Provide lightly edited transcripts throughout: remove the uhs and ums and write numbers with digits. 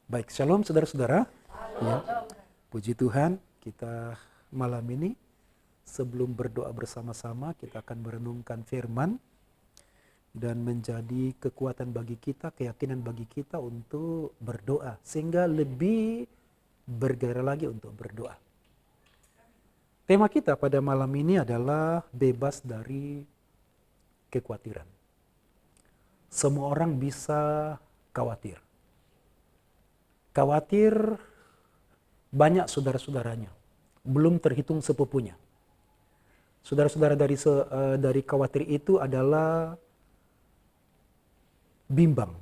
Baik, shalom saudara-saudara. Ya, puji Tuhan, kita malam ini sebelum berdoa bersama-sama kita akan merenungkan firman dan menjadi kekuatan bagi kita, keyakinan bagi kita untuk berdoa sehingga lebih bergairah lagi untuk berdoa. Tema kita pada malam ini adalah bebas dari kekhawatiran. Semua orang bisa khawatir. Khawatir banyak saudara-saudaranya, belum terhitung sepupunya. Saudara-saudara dari khawatir itu adalah bimbang.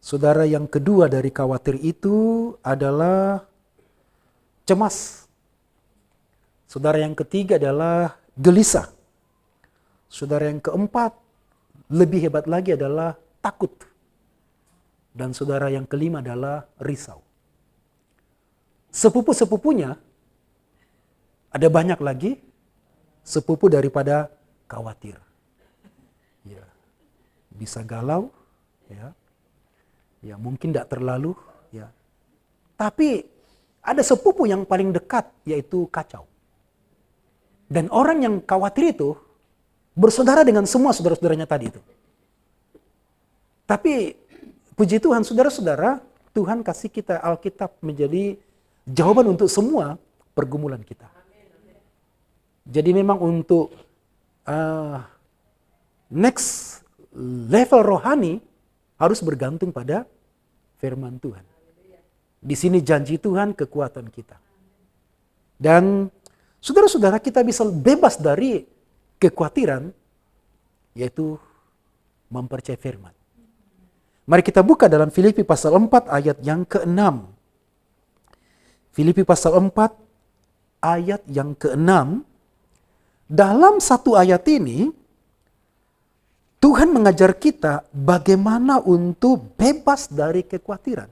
Saudara yang kedua dari khawatir itu adalah cemas. Saudara yang ketiga adalah gelisah. Saudara yang keempat, lebih hebat lagi adalah takut. Dan saudara yang kelima adalah risau. Sepupu-sepupunya ada banyak lagi sepupu daripada khawatir. Ya, bisa galau, ya mungkin tidak terlalu, ya. Tapi ada sepupu yang paling dekat yaitu kacau. Dan orang yang khawatir itu bersaudara dengan semua saudara-saudaranya tadi itu. Tapi puji Tuhan, saudara-saudara, Tuhan kasih kita Alkitab menjadi jawaban untuk semua pergumulan kita. Jadi memang untuk next level rohani harus bergantung pada firman Tuhan. Di sini janji Tuhan kekuatan kita. Dan saudara-saudara, kita bisa bebas dari kekhawatiran, yaitu mempercayai firman. Mari kita buka dalam Filipi pasal 4 ayat yang ke-6. Filipi pasal 4 ayat yang ke-6. Dalam satu ayat ini, Tuhan mengajar kita bagaimana untuk bebas dari kekhawatiran.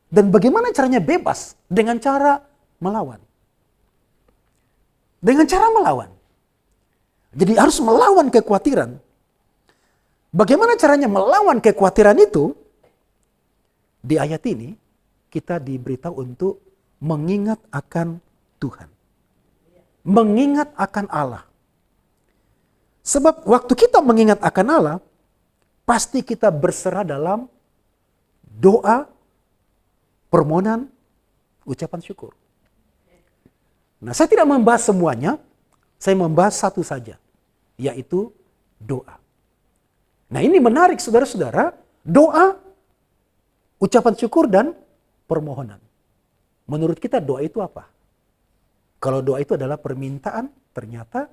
Dan bagaimana caranya bebas? Dengan cara melawan. Dengan cara melawan. Jadi harus melawan kekhawatiran. Bagaimana caranya melawan kekhawatiran itu? Di ayat ini kita diberitahu untuk mengingat akan Tuhan. Mengingat akan Allah. Sebab waktu kita mengingat akan Allah, pasti kita berserah dalam doa, permohonan, ucapan syukur. Nah, saya tidak membahas semuanya, saya membahas satu saja, yaitu doa. Nah, ini menarik saudara-saudara, doa, ucapan syukur dan permohonan. Menurut kita doa itu apa? Kalau doa itu adalah permintaan, ternyata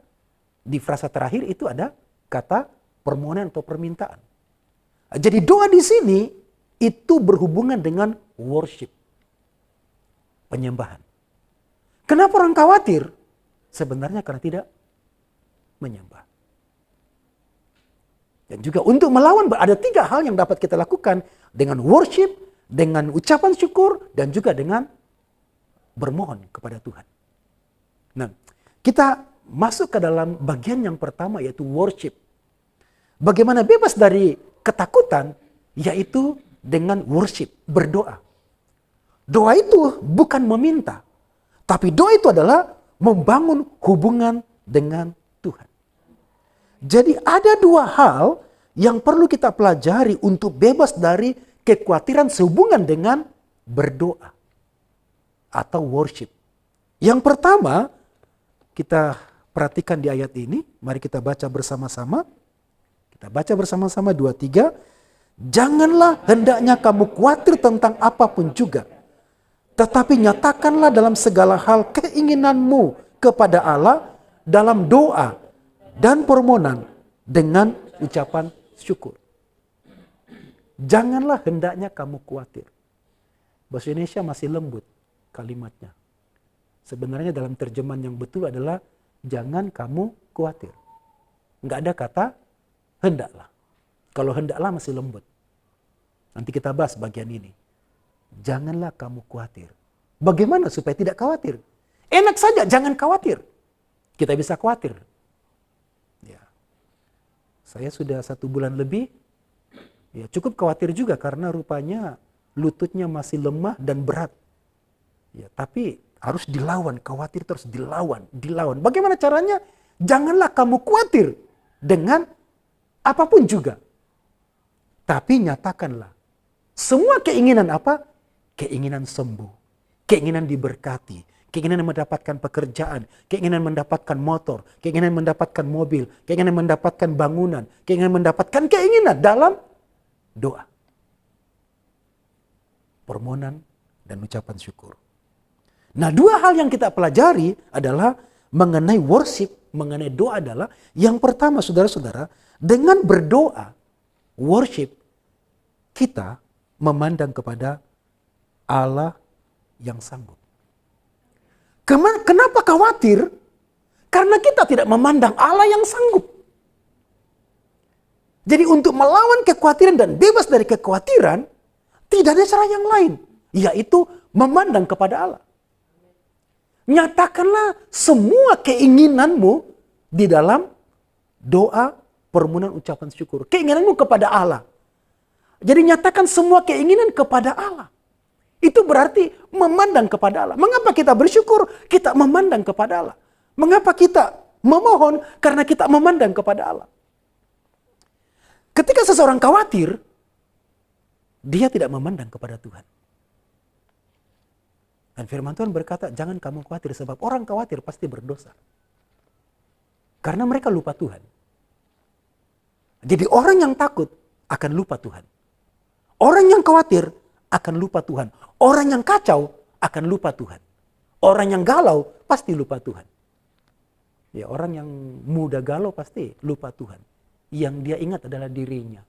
di frasa terakhir itu ada kata permohonan atau permintaan. Jadi doa di sini itu berhubungan dengan worship. Penyembahan. Kenapa orang khawatir? Sebenarnya karena tidak menyembah. Dan juga untuk melawan ada 3 hal yang dapat kita lakukan. Dengan worship, dengan ucapan syukur, dan juga dengan bermohon kepada Tuhan. Nah, kita masuk ke dalam bagian yang pertama yaitu worship. Bagaimana bebas dari ketakutan? Yaitu dengan worship, berdoa. Doa itu bukan meminta. Tapi doa itu adalah membangun hubungan dengan Tuhan. Jadi ada 2 hal yang perlu kita pelajari untuk bebas dari kekhawatiran sehubungan dengan berdoa atau worship. Yang pertama, kita perhatikan di ayat ini, mari kita baca bersama-sama. Kita baca bersama-sama 2-3. Janganlah hendaknya kamu khawatir tentang apapun juga, tetapi nyatakanlah dalam segala hal keinginanmu kepada Allah dalam doa dan permohonan dengan ucapan syukur. Janganlah hendaknya kamu khawatir. Bahasa Indonesia masih lembut kalimatnya. Sebenarnya dalam terjemahan yang betul adalah jangan kamu khawatir. Enggak ada kata hendaklah. Kalau hendaklah masih lembut. Nanti kita bahas bagian ini. Janganlah kamu khawatir. Bagaimana supaya tidak khawatir? Enak saja, jangan khawatir. Kita bisa khawatir. Ya. Saya sudah 1 bulan lebih, ya cukup khawatir juga karena rupanya lututnya masih lemah dan berat. Ya, tapi harus dilawan, khawatir terus dilawan. Bagaimana caranya? Janganlah kamu khawatir dengan apapun juga. Tapi nyatakanlah semua keinginan apa? Keinginan sembuh, keinginan diberkati, keinginan mendapatkan pekerjaan, keinginan mendapatkan motor, keinginan mendapatkan mobil, keinginan mendapatkan bangunan, keinginan mendapatkan keinginan dalam doa, permohonan, dan ucapan syukur. Nah, dua hal yang kita pelajari adalah mengenai worship, mengenai doa adalah yang pertama, saudara-saudara, dengan berdoa, worship, kita memandang kepada Allah yang sanggup. Kenapa khawatir? Karena kita tidak memandang Allah yang sanggup. Jadi untuk melawan kekhawatiran dan bebas dari kekhawatiran, tidak ada cara yang lain, yaitu memandang kepada Allah. Nyatakanlah semua keinginanmu di dalam doa, permohonan, ucapan syukur. Keinginanmu kepada Allah. Jadi nyatakan semua keinginan kepada Allah. Itu berarti memandang kepada Allah. Mengapa kita bersyukur? Kita memandang kepada Allah. Mengapa kita memohon? Karena kita memandang kepada Allah. Ketika seseorang khawatir, dia tidak memandang kepada Tuhan. Dan firman Tuhan berkata, jangan kamu khawatir, sebab orang khawatir pasti berdosa. Karena mereka lupa Tuhan. Jadi orang yang takut akan lupa Tuhan. Orang yang khawatir akan lupa Tuhan. Orang yang kacau akan lupa Tuhan. Orang yang galau pasti lupa Tuhan. Ya, orang yang mudah galau pasti lupa Tuhan. Yang dia ingat adalah dirinya.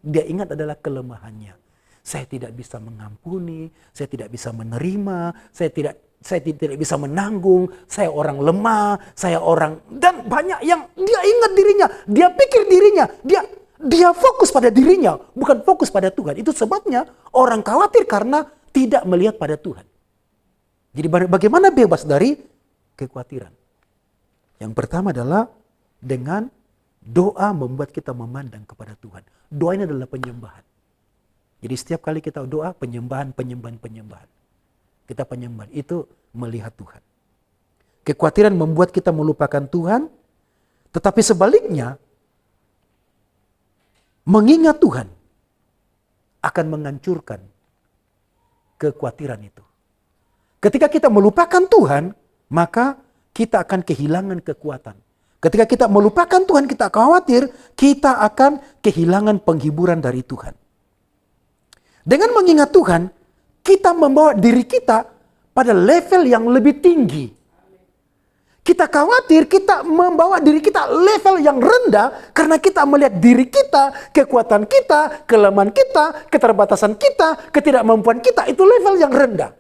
Dia ingat adalah kelemahannya. Saya tidak bisa mengampuni, saya tidak bisa menerima, saya tidak bisa menanggung, saya orang lemah, saya orang, dan banyak yang dia ingat dirinya, dia pikir dirinya, dia fokus pada dirinya, bukan fokus pada Tuhan. Itu sebabnya orang khawatir karena tidak melihat pada Tuhan. Jadi bagaimana bebas dari kekhawatiran? Yang pertama adalah dengan doa membuat kita memandang kepada Tuhan. Doa ini adalah penyembahan. Jadi setiap kali kita doa, penyembahan. Kita penyembahan, itu melihat Tuhan. Kekhawatiran membuat kita melupakan Tuhan, tetapi sebaliknya, mengingat Tuhan akan menghancurkan kekhawatiran itu. Ketika kita melupakan Tuhan, maka kita akan kehilangan kekuatan. Ketika kita melupakan Tuhan, kita khawatir, kita akan kehilangan penghiburan dari Tuhan. Dengan mengingat Tuhan, kita membawa diri kita pada level yang lebih tinggi. Kita khawatir, kita membawa diri kita level yang rendah karena kita melihat diri kita, kekuatan kita, kelemahan kita, keterbatasan kita, ketidakmampuan kita, itu level yang rendah.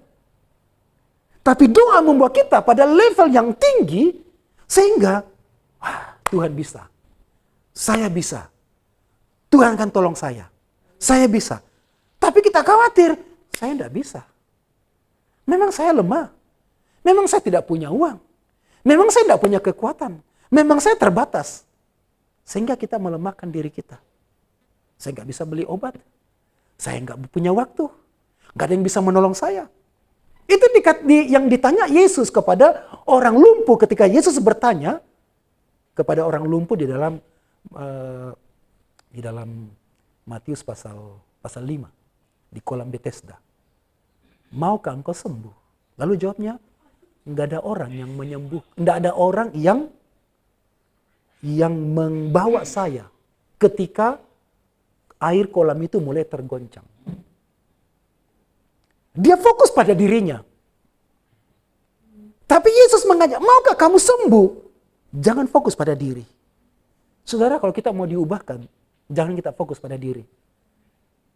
Tapi doa membawa kita pada level yang tinggi sehingga Tuhan bisa. Saya bisa. Tuhan akan tolong saya. Saya bisa. Tapi kita khawatir, saya tidak bisa. Memang saya lemah. Memang saya tidak punya uang. Memang saya tidak punya kekuatan. Memang saya terbatas. Sehingga kita melemahkan diri kita. Saya nggak bisa beli obat. Saya nggak punya waktu. Nggak ada yang bisa menolong saya. Itu yang ditanya Yesus kepada orang lumpuh ketika Yesus bertanya kepada orang lumpuh di dalam Matius pasal 5. Di kolam Bethesda. Maukah engkau sembuh? Lalu jawabnya, enggak ada orang yang menyembuh, enggak ada orang yang membawa saya ketika air kolam itu mulai tergoncang. Dia fokus pada dirinya. Tapi Yesus mengajak, maukah kamu sembuh? Jangan fokus pada diri. Saudara, kalau kita mau diubahkan, jangan kita fokus pada diri.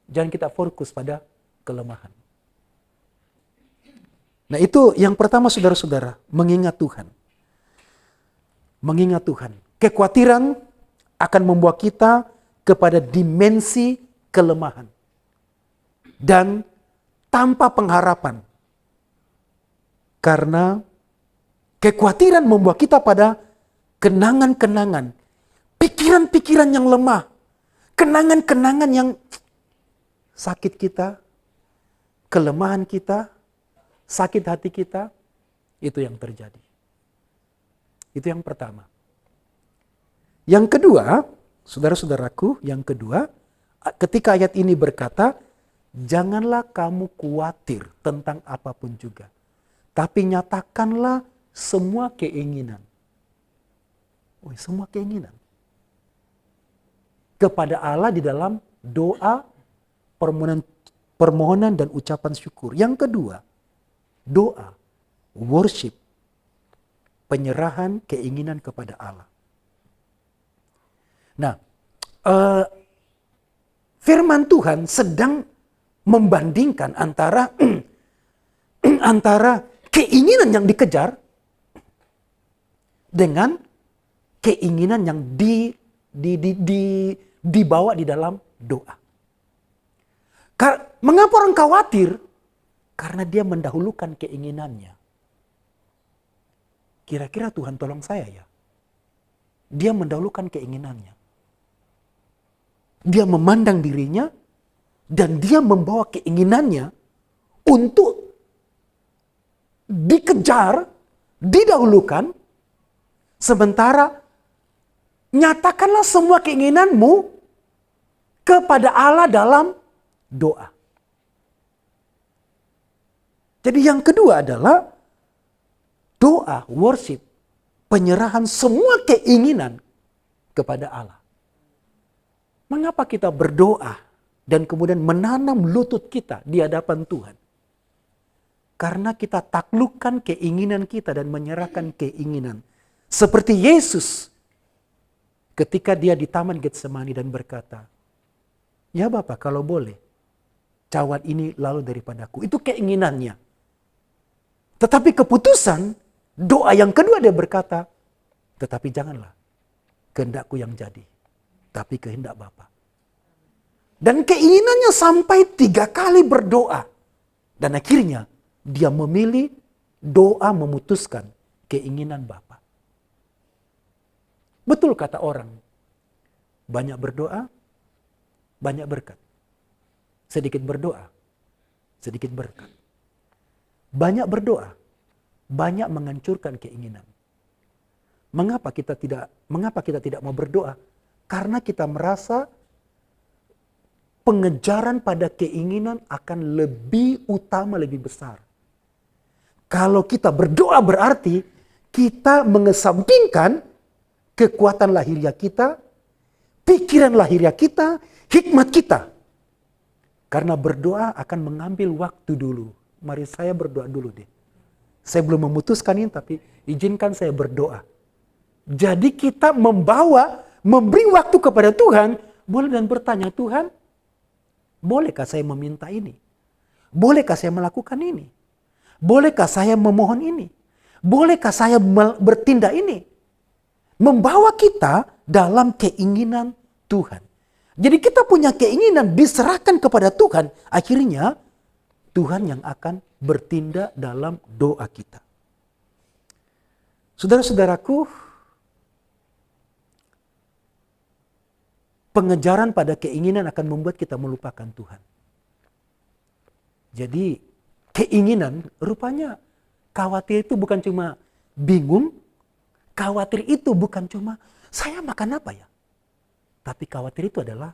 Jangan kita fokus pada kelemahan. Nah itu yang pertama saudara-saudara, mengingat Tuhan. Mengingat Tuhan. Kekhawatiran akan membawa kita kepada dimensi kelemahan. Dan tanpa pengharapan. Karena kekhawatiran membawa kita pada kenangan-kenangan. Pikiran-pikiran yang lemah. Kenangan-kenangan yang sakit kita, kelemahan kita, sakit hati kita, itu yang terjadi. Itu yang pertama. Yang kedua, saudara-saudaraku, yang kedua, ketika ayat ini berkata, janganlah kamu khawatir tentang apapun juga, tapi nyatakanlah semua keinginan. Semua keinginan kepada Allah di dalam doa, permohonan dan ucapan syukur. Yang kedua, doa, worship, penyerahan keinginan kepada Allah. Nah, firman Tuhan sedang membandingkan antara antara keinginan yang dikejar dengan keinginan yang dibawa di dalam doa. Mengapa orang khawatir? Karena dia mendahulukan keinginannya. Kira-kira Tuhan tolong saya ya. Dia mendahulukan keinginannya. Dia memandang dirinya dan dia membawa keinginannya untuk dikejar, didahulukan, sementara nyatakanlah semua keinginanmu kepada Allah dalam doa. Jadi yang kedua adalah doa, worship, penyerahan semua keinginan kepada Allah. Mengapa kita berdoa dan kemudian menanam lutut kita di hadapan Tuhan? Karena kita taklukkan keinginan kita dan menyerahkan keinginan. Seperti Yesus ketika dia di Taman Getsemani dan berkata, ya Bapa kalau boleh, cawan ini lalu daripadaku. Itu keinginannya. Tetapi keputusan, doa yang kedua dia berkata, tetapi janganlah kehendakku yang jadi, tapi kehendak Bapa. Dan keinginannya sampai 3 kali berdoa. Dan akhirnya dia memilih doa memutuskan keinginan Bapa. Betul kata orang, banyak berdoa, banyak berkat. Sedikit berdoa, sedikit berkat. Banyak berdoa, banyak menghancurkan keinginan. Mengapa kita tidak mau berdoa? Karena kita merasa pengejaran pada keinginan akan lebih utama, lebih besar. Kalau kita berdoa berarti kita mengesampingkan kekuatan lahiriah kita, pikiran lahiriah kita, hikmat kita. Karena berdoa akan mengambil waktu dulu. Mari saya berdoa dulu deh. Saya belum memutuskan ini, tapi izinkan saya berdoa. Jadi kita memberi waktu kepada Tuhan, boleh dan bertanya, Tuhan, bolehkah saya meminta ini? Bolehkah saya melakukan ini? Bolehkah saya memohon ini? Bolehkah saya bertindak ini? Membawa kita dalam keinginan Tuhan. Jadi kita punya keinginan diserahkan kepada Tuhan. Akhirnya Tuhan yang akan bertindak dalam doa kita. Saudara-saudaraku, pengejaran pada keinginan akan membuat kita melupakan Tuhan. Jadi keinginan rupanya khawatir itu bukan cuma bingung. Khawatir itu bukan cuma saya makan apa ya. Tapi khawatir itu adalah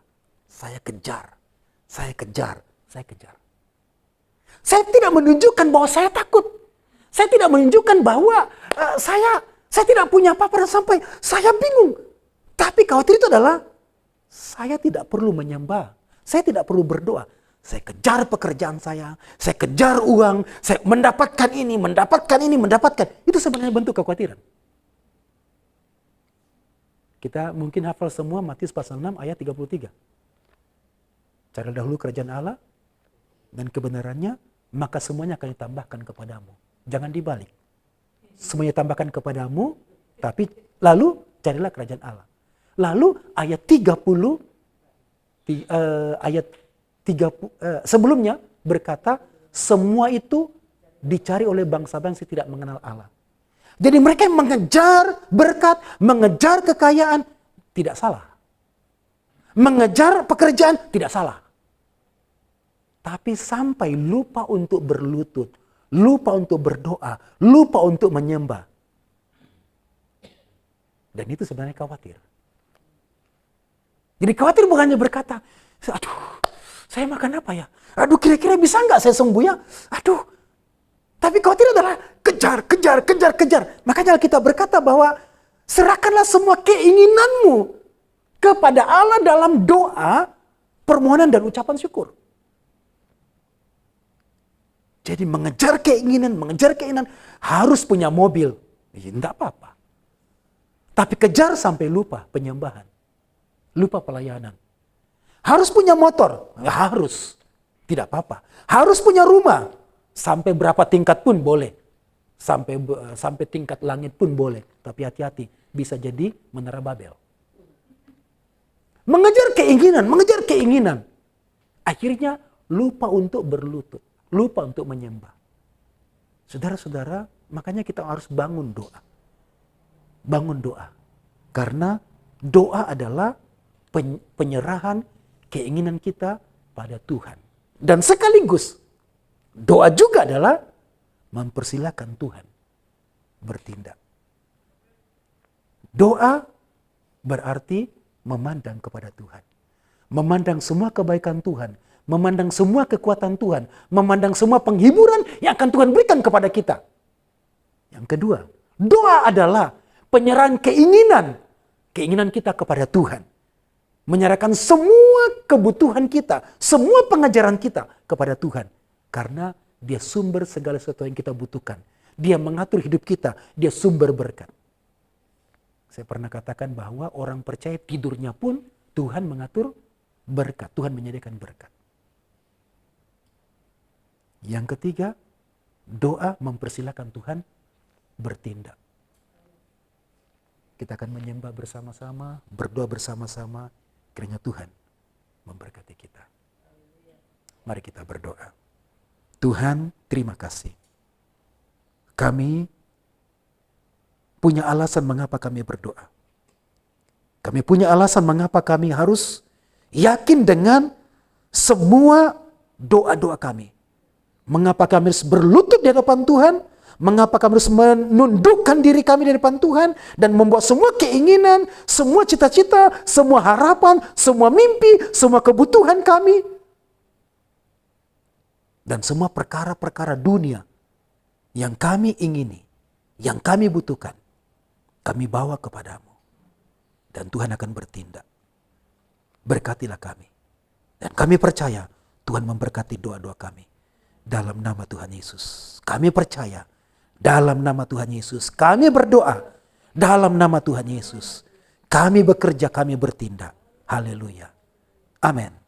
saya kejar, saya kejar, saya kejar. Saya tidak menunjukkan bahwa saya takut. Saya tidak menunjukkan bahwa saya tidak punya apa-apa dan sampai saya bingung. Tapi khawatir itu adalah saya tidak perlu menyembah. Saya tidak perlu berdoa. Saya kejar pekerjaan saya kejar uang, saya mendapatkan ini, mendapatkan. Itu sebenarnya bentuk kekhawatiran. Kita mungkin hafal semua Matius pasal 6 ayat 33. Cari dahulu kerajaan Allah dan kebenarannya, maka semuanya akan ditambahkan kepadamu. Jangan dibalik. Semuanya tambahkan kepadamu, tapi lalu carilah kerajaan Allah. Lalu ayat 30 sebelumnya berkata, semua itu dicari oleh bangsa-bangsa yang tidak mengenal Allah. Jadi mereka yang mengejar berkat, mengejar kekayaan, tidak salah. Mengejar pekerjaan, tidak salah. Tapi sampai lupa untuk berlutut, lupa untuk berdoa, lupa untuk menyembah. Dan itu sebenarnya khawatir. Jadi khawatir bukannya berkata, aduh, saya makan apa ya? Aduh, kira-kira bisa nggak saya sembuh ya? Aduh. Tapi khawatir adalah kejar. Makanya kita berkata bahwa serahkanlah semua keinginanmu kepada Allah dalam doa, permohonan dan ucapan syukur. Jadi mengejar keinginan harus punya mobil. Ya, enggak apa-apa. Tapi kejar sampai lupa penyembahan. Lupa pelayanan. Harus punya motor. Ya, harus. Tidak apa-apa. Harus punya rumah. Sampai berapa tingkat pun boleh. Sampai tingkat langit pun boleh. Tapi hati-hati. Bisa jadi menara Babel. Mengejar keinginan. Akhirnya lupa untuk berlutut. Lupa untuk menyembah. Saudara-saudara, makanya kita harus bangun doa. Bangun doa. Karena doa adalah penyerahan keinginan kita pada Tuhan. Dan sekaligus doa juga adalah mempersilakan Tuhan bertindak. Doa berarti memandang kepada Tuhan. Memandang semua kebaikan Tuhan. Memandang semua kekuatan Tuhan. Memandang semua penghiburan yang akan Tuhan berikan kepada kita. Yang kedua, doa adalah penyerahan keinginan. Keinginan kita kepada Tuhan. Menyerahkan semua kebutuhan kita. Semua pengajaran kita kepada Tuhan. Karena Dia sumber segala sesuatu yang kita butuhkan. Dia mengatur hidup kita. Dia sumber berkat. Saya pernah katakan bahwa orang percaya tidurnya pun Tuhan mengatur berkat. Tuhan menyediakan berkat. Yang ketiga, doa mempersilahkan Tuhan bertindak. Kita akan menyembah bersama-sama, berdoa bersama-sama, kiranya Tuhan memberkati kita. Mari kita berdoa. Tuhan, terima kasih. Kami punya alasan mengapa kami berdoa. Kami punya alasan mengapa kami harus yakin dengan semua doa-doa kami. Mengapa kami harus berlutut di hadapan Tuhan? Mengapa kami harus menundukkan diri kami di hadapan Tuhan dan membawa semua keinginan, semua cita-cita, semua harapan, semua mimpi, semua kebutuhan kami dan semua perkara-perkara dunia yang kami ingini, yang kami butuhkan, kami bawa kepadamu. Dan Tuhan akan bertindak. Berkatilah kami. Dan kami percaya Tuhan memberkati doa-doa kami. Dalam nama Tuhan Yesus. Kami percaya. Dalam nama Tuhan Yesus. Kami berdoa. Dalam nama Tuhan Yesus. Kami bekerja, kami bertindak. Haleluya. Amin.